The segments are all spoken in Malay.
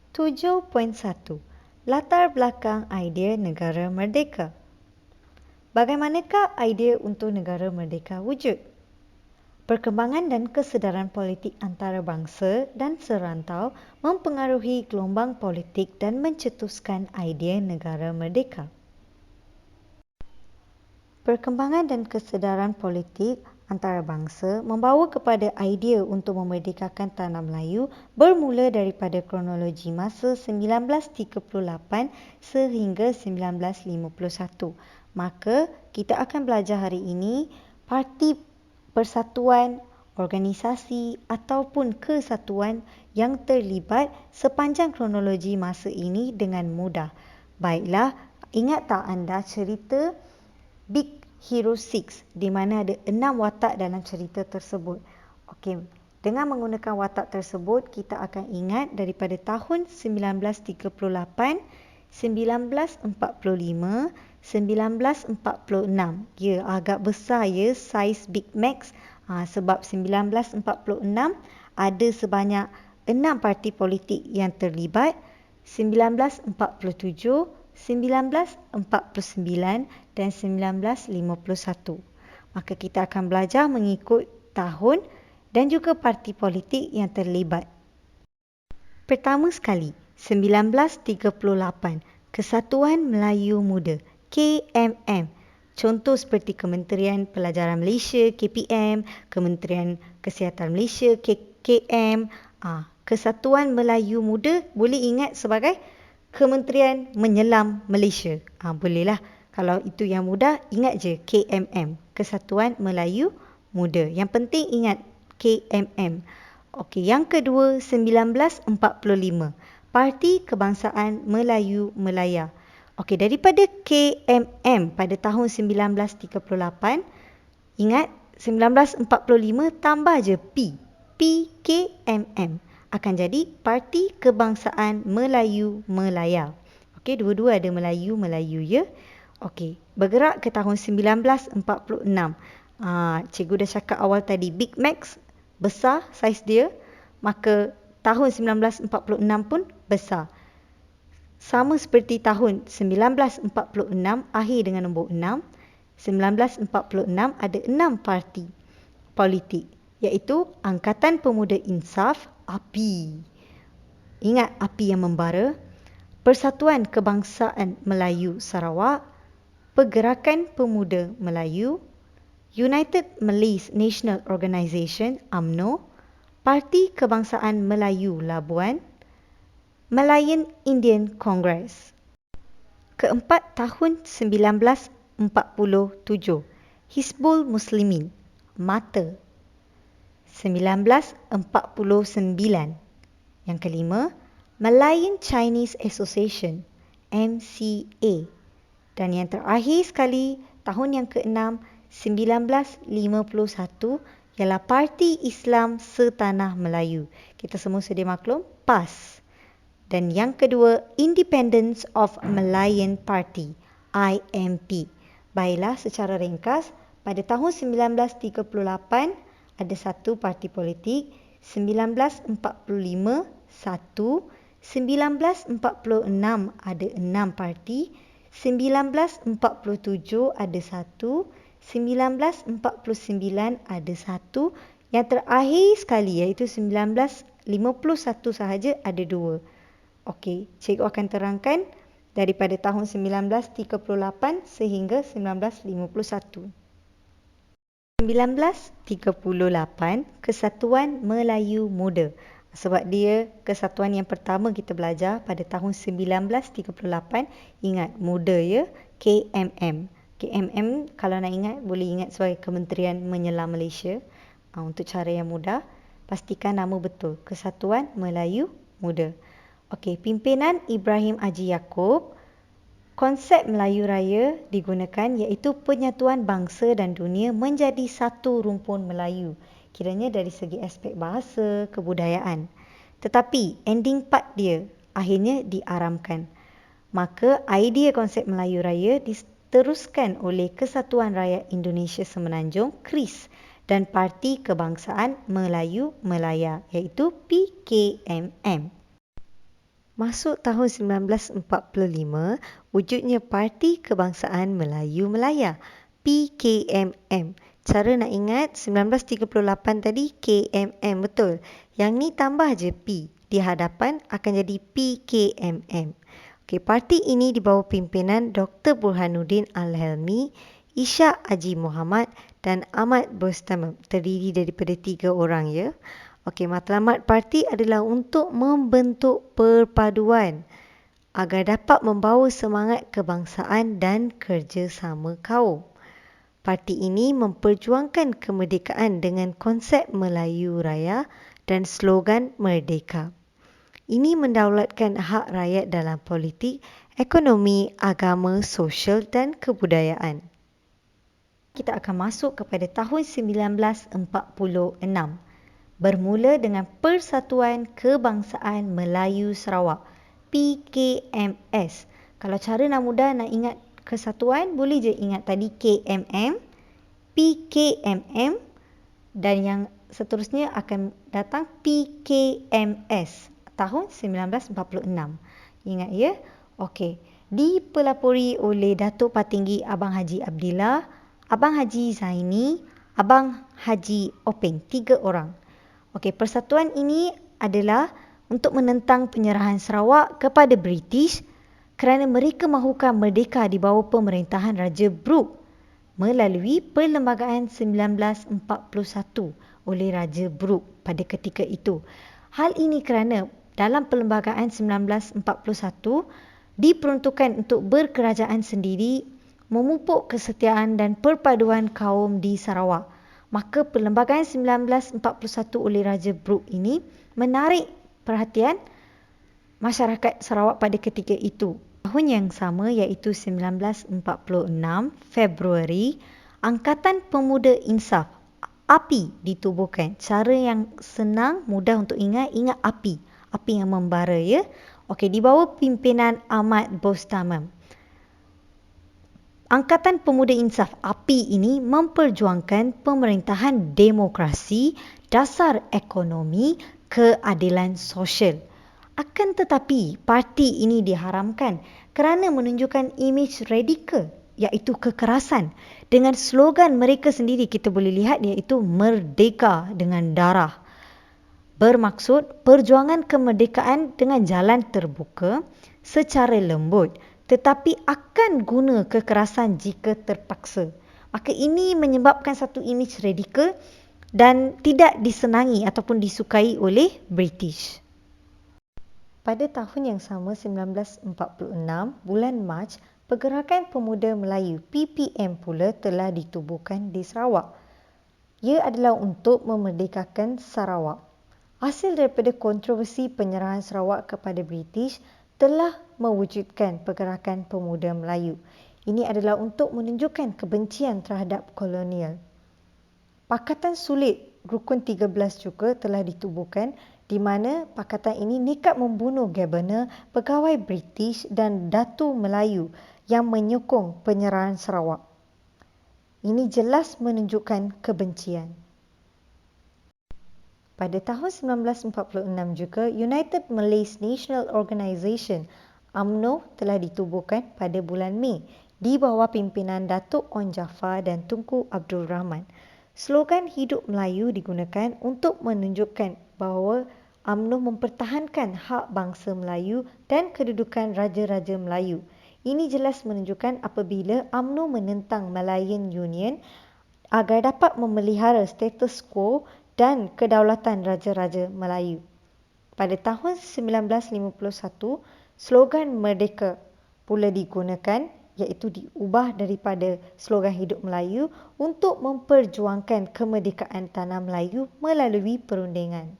7.1 Latar belakang idea negara merdeka. Bagaimanakah idea untuk negara merdeka wujud? Perkembangan dan kesedaran politik antarabangsa dan serantau mempengaruhi gelombang politik dan mencetuskan idea negara merdeka. Perkembangan dan kesedaran politik antarabangsa membawa kepada idea untuk memerdekakan tanah Melayu bermula daripada kronologi masa 1938 sehingga 1951. Maka, kita akan belajar hari ini parti persatuan, organisasi ataupun kesatuan yang terlibat sepanjang kronologi masa ini dengan mudah. Baiklah, ingat tak anda cerita Big Hero 6 di mana ada 6 watak dalam cerita tersebut. Okey, dengan menggunakan watak tersebut kita akan ingat daripada tahun 1938, 1945, 1946. Ya, agak besar ya saiz Big Max. Sebab 1946 ada sebanyak 6 parti politik yang terlibat. 1947, 1949 dan 1951. Maka kita akan belajar mengikut tahun dan juga parti politik yang terlibat. Pertama sekali, 1938, Kesatuan Melayu Muda, KMM. Contoh seperti Kementerian Pelajaran Malaysia, KPM, Kementerian Kesihatan Malaysia, KM. Kesatuan Melayu Muda boleh ingat sebagai Kementerian Menyelam Malaysia. Bolehlah. Kalau itu yang mudah, ingat je KMM. Kesatuan Melayu Muda. Yang penting ingat KMM. Okey, yang kedua 1945. Parti Kebangsaan Melayu Melaya. Okey, daripada KMM pada tahun 1938, ingat 1945 tambah je P. PKMM. Akan jadi Parti Kebangsaan Melayu Melaya. Okey, dua-dua ada Melayu ya. Okey, bergerak ke tahun 1946. Cikgu dah cakap awal tadi Big Max besar saiz dia, maka tahun 1946 pun besar. Sama seperti tahun 1946 akhir dengan nombor 6. 1946 ada 6 parti politik, iaitu Angkatan Pemuda Insaf, API. Ingat API yang membara. Persatuan Kebangsaan Melayu Sarawak, Pergerakan Pemuda Melayu, United Malays National Organisation, UMNO, Parti Kebangsaan Melayu Labuan, Malayan Indian Congress. Keempat, tahun 1947, Hizbul Muslimin, MATA. 1949. Yang kelima, Malayan Chinese Association, MCA. Dan yang terakhir sekali, tahun yang keenam, 1951, ialah Parti Islam Setanah Melayu. Kita semua sedia maklum, PAS. Dan yang kedua, Independence of Malayan Party, IMP. Baiklah, secara ringkas, pada tahun 1938 ada satu parti politik, 1945 satu, 1946 ada 6 parti, 1947 ada satu, 1949 ada satu, yang terakhir sekali iaitu 1951 sahaja ada 2. Okey, cikgu akan terangkan daripada tahun 1938 sehingga 1951. 1938, Kesatuan Melayu Muda. Sebab dia kesatuan yang pertama kita belajar pada tahun 1938. Ingat, muda ya, KMM. KMM kalau nak ingat, boleh ingat sebagai Kementerian Menyelam Malaysia. Untuk cara yang mudah, pastikan nama betul, Kesatuan Melayu Muda. Okey, pimpinan Ibrahim Haji Yaakob. Konsep Melayu Raya digunakan iaitu penyatuan bangsa dan dunia menjadi satu rumpun Melayu. Kiranya dari segi aspek bahasa, kebudayaan. Tetapi ending part dia akhirnya diaramkan. Maka idea konsep Melayu Raya diteruskan oleh Kesatuan Rakyat Indonesia Semenanjung, KRIS, dan Parti Kebangsaan Melayu Melaya iaitu PKMM. Masuk tahun 1945, wujudnya Parti Kebangsaan Melayu Melaya, PKMM. Cara nak ingat 1938 tadi KMM betul. Yang ni tambah je P. Di hadapan akan jadi PKMM. Okey, parti ini di bawah pimpinan Dr. Burhanuddin Al-Helmi, Ishak Haji Muhammad dan Ahmad Bostamem. Terdiri daripada 3 orang ya. Okey, matlamat parti adalah untuk membentuk perpaduan agar dapat membawa semangat kebangsaan dan kerjasama kaum. Parti ini memperjuangkan kemerdekaan dengan konsep Melayu Raya dan slogan Merdeka. Ini mendaulatkan hak rakyat dalam politik, ekonomi, agama, sosial dan kebudayaan. Kita akan masuk kepada tahun 1946. Bermula dengan Persatuan Kebangsaan Melayu Sarawak, PKMS. Kalau cara nak mudah nak ingat kesatuan, boleh je ingat tadi KMM, PKMM dan yang seterusnya akan datang PKMS tahun 1946. Ingat ya? Okey. Dipelapori oleh Datuk Patinggi Abang Haji Abdillah, Abang Haji Zaini, Abang Haji Openg. 3 orang. Okey, persatuan ini adalah untuk menentang penyerahan Sarawak kepada British kerana mereka mahukan merdeka di bawah pemerintahan Raja Brooke melalui Perlembagaan 1941 oleh Raja Brooke pada ketika itu. Hal ini kerana dalam Perlembagaan 1941 diperuntukkan untuk berkerajaan sendiri, memupuk kesetiaan dan perpaduan kaum di Sarawak. Maka Perlembagaan 1941 oleh Raja Brooke ini menarik perhatian masyarakat Sarawak pada ketika itu. Tahun yang sama iaitu 1946 Februari, Angkatan Pemuda Insaf API ditubuhkan. Cara yang senang, mudah untuk ingat API. API yang membara ya. Okey, di bawah pimpinan Ahmad Bostamem. Angkatan Pemuda Insaf API ini memperjuangkan pemerintahan demokrasi, dasar ekonomi, keadilan sosial. Akan tetapi, parti ini diharamkan kerana menunjukkan imej radikal iaitu kekerasan. Dengan slogan mereka sendiri kita boleh lihat iaitu Merdeka dengan darah. Bermaksud perjuangan kemerdekaan dengan jalan terbuka secara lembut, tetapi akan guna kekerasan jika terpaksa. Maka ini menyebabkan satu imej radikal dan tidak disenangi ataupun disukai oleh British. Pada tahun yang sama 1946, bulan Mac, Pergerakan Pemuda Melayu PPM pula telah ditubuhkan di Sarawak. Ia adalah untuk memerdekakan Sarawak. Hasil daripada kontroversi penyerahan Sarawak kepada British telah mewujudkan Pergerakan Pemuda Melayu. Ini adalah untuk menunjukkan kebencian terhadap kolonial. Pakatan Sulit Rukun 13 juga telah ditubuhkan di mana pakatan ini nekat membunuh Governor, pegawai British dan Datu Melayu yang menyokong penyerahan Sarawak. Ini jelas menunjukkan kebencian. Pada tahun 1946 juga, United Malays National Organisation UMNO telah ditubuhkan pada bulan Mei di bawah pimpinan Datuk On Jaafar dan Tunku Abdul Rahman. Slogan Hidup Melayu digunakan untuk menunjukkan bahawa UMNO mempertahankan hak bangsa Melayu dan kedudukan Raja-Raja Melayu. Ini jelas menunjukkan apabila UMNO menentang Malayan Union agar dapat memelihara status quo dan kedaulatan Raja-Raja Melayu. Pada tahun 1951, slogan Merdeka pula digunakan iaitu diubah daripada slogan Hidup Melayu untuk memperjuangkan kemerdekaan tanah Melayu melalui perundingan.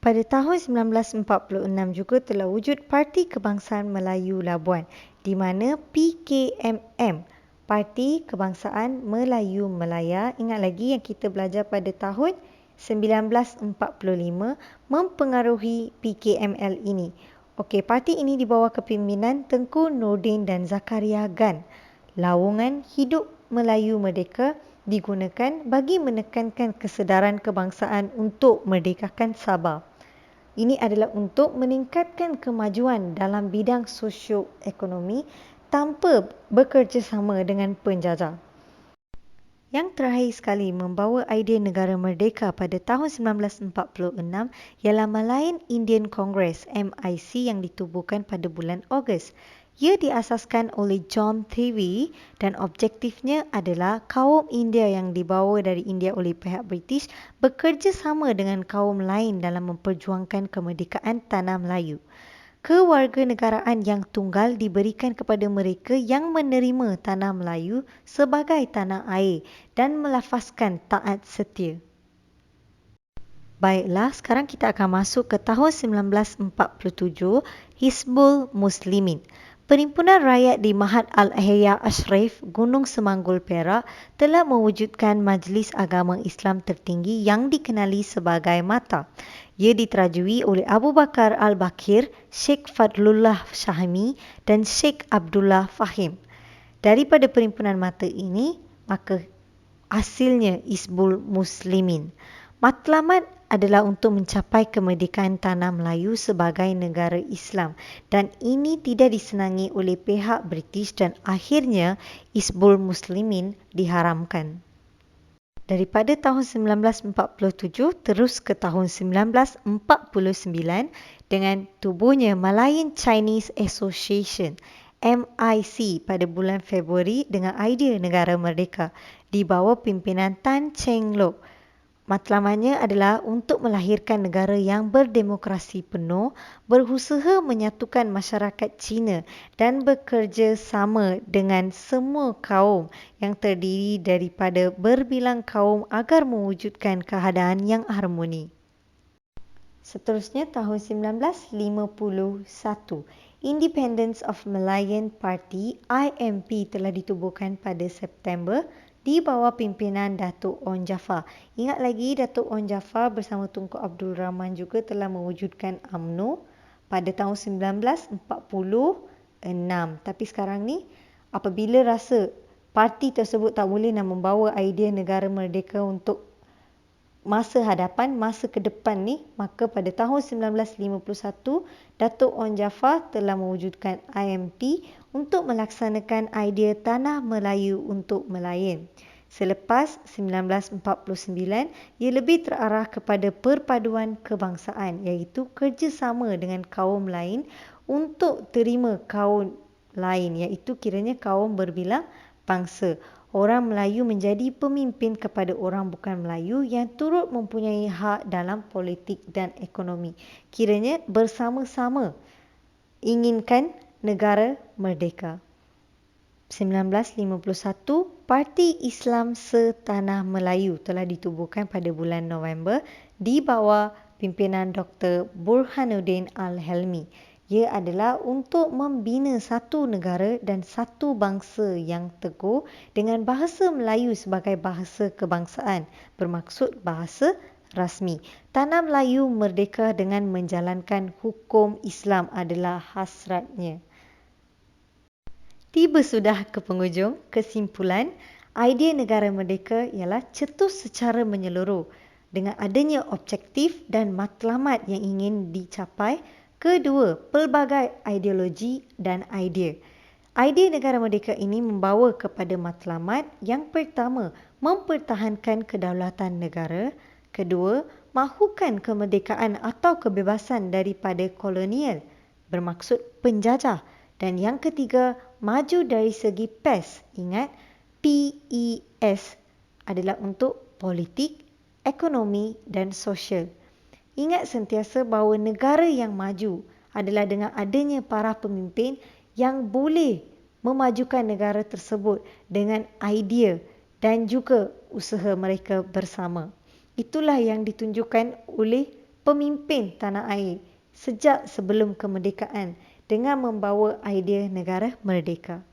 Pada tahun 1946 juga telah wujud Parti Kebangsaan Melayu Labuan di mana PKMM, Parti Kebangsaan Melayu Melaya, ingat lagi yang kita belajar pada tahun 1945 mempengaruhi PKML ini. Okey, parti ini di bawah kepimpinan Tengku Nordin dan Zakaria Gan. Lawungan Hidup Melayu Merdeka digunakan bagi menekankan kesedaran kebangsaan untuk merdekakan Sabah. Ini adalah untuk meningkatkan kemajuan dalam bidang sosio-ekonomi tanpa bekerjasama dengan penjajah. Yang terakhir sekali membawa idea negara merdeka pada tahun 1946 ialah Malayan Indian Congress MIC yang ditubuhkan pada bulan Ogos. Ia diasaskan oleh John Dewey dan objektifnya adalah kaum India yang dibawa dari India oleh pihak British bekerjasama dengan kaum lain dalam memperjuangkan kemerdekaan tanah Melayu. Kewarganegaraan yang tunggal diberikan kepada mereka yang menerima tanah Melayu sebagai tanah air dan melafazkan taat setia. Baiklah, sekarang kita akan masuk ke tahun 1947, Hizbul Muslimin. Perhimpunan Rakyat di Mahat Al-Ahya Ashraf, Gunung Semanggul, Perak telah mewujudkan Majlis Agama Islam tertinggi yang dikenali sebagai MATA. Ia diterajui oleh Abu Bakar Al-Bakir, Sheikh Fadlullah Syahmi dan Sheikh Abdullah Fahim. Daripada perhimpunan MATA ini, maka hasilnya Hizbul Muslimin. Matlamat adalah untuk mencapai kemerdekaan tanah Melayu sebagai negara Islam dan ini tidak disenangi oleh pihak British dan akhirnya Hizbul Muslimin diharamkan. Daripada tahun 1947 terus ke tahun 1949 dengan tubuhnya Malayan Chinese Association MIC pada bulan Februari dengan idea negara merdeka di bawah pimpinan Tan Cheng Lock. Matlamatnya adalah untuk melahirkan negara yang berdemokrasi penuh, berusaha menyatukan masyarakat Cina dan bekerja sama dengan semua kaum yang terdiri daripada berbilang kaum agar mewujudkan keadaan yang harmoni. Seterusnya tahun 1951, Independence of Malayan Party IMP telah ditubuhkan pada September di bawah pimpinan Datuk Onn Jaafar. Ingat lagi Datuk Onn Jaafar bersama Tunku Abdul Rahman juga telah mewujudkan UMNO pada tahun 1946. Tapi sekarang ni apabila rasa parti tersebut tak boleh nak membawa idea negara merdeka untuk masa hadapan, masa ke depan ni, maka pada tahun 1951 Datuk Onn Jaafar telah mewujudkan IMP untuk melaksanakan idea Tanah Melayu untuk Melayan. Selepas 1949, ia lebih terarah kepada perpaduan kebangsaan iaitu kerjasama dengan kaum lain untuk terima kaum lain iaitu kiranya kaum berbilang bangsa. Orang Melayu menjadi pemimpin kepada orang bukan Melayu yang turut mempunyai hak dalam politik dan ekonomi. Kiranya bersama-sama inginkan negara merdeka. 1951, Parti Islam Setanah Melayu telah ditubuhkan pada bulan November di bawah pimpinan Dr. Burhanuddin Al-Helmi. Ia adalah untuk membina satu negara dan satu bangsa yang teguh dengan bahasa Melayu sebagai bahasa kebangsaan, bermaksud bahasa rasmi. Tanah Melayu merdeka dengan menjalankan hukum Islam adalah hasratnya. Tiba sudah ke penghujung, kesimpulan, idea negara merdeka ialah cetus secara menyeluruh dengan adanya objektif dan matlamat yang ingin dicapai. Kedua, pelbagai ideologi dan idea. Idea negara merdeka ini membawa kepada matlamat yang pertama, mempertahankan kedaulatan negara. Kedua, mahukan kemerdekaan atau kebebasan daripada kolonial, bermaksud penjajah. Dan yang ketiga, maju dari segi PES. Ingat, PES adalah untuk politik, ekonomi dan sosial. Ingat sentiasa bahawa negara yang maju adalah dengan adanya para pemimpin yang boleh memajukan negara tersebut dengan idea dan juga usaha mereka bersama. Itulah yang ditunjukkan oleh pemimpin tanah air sejak sebelum kemerdekaan dengan membawa idea negara merdeka.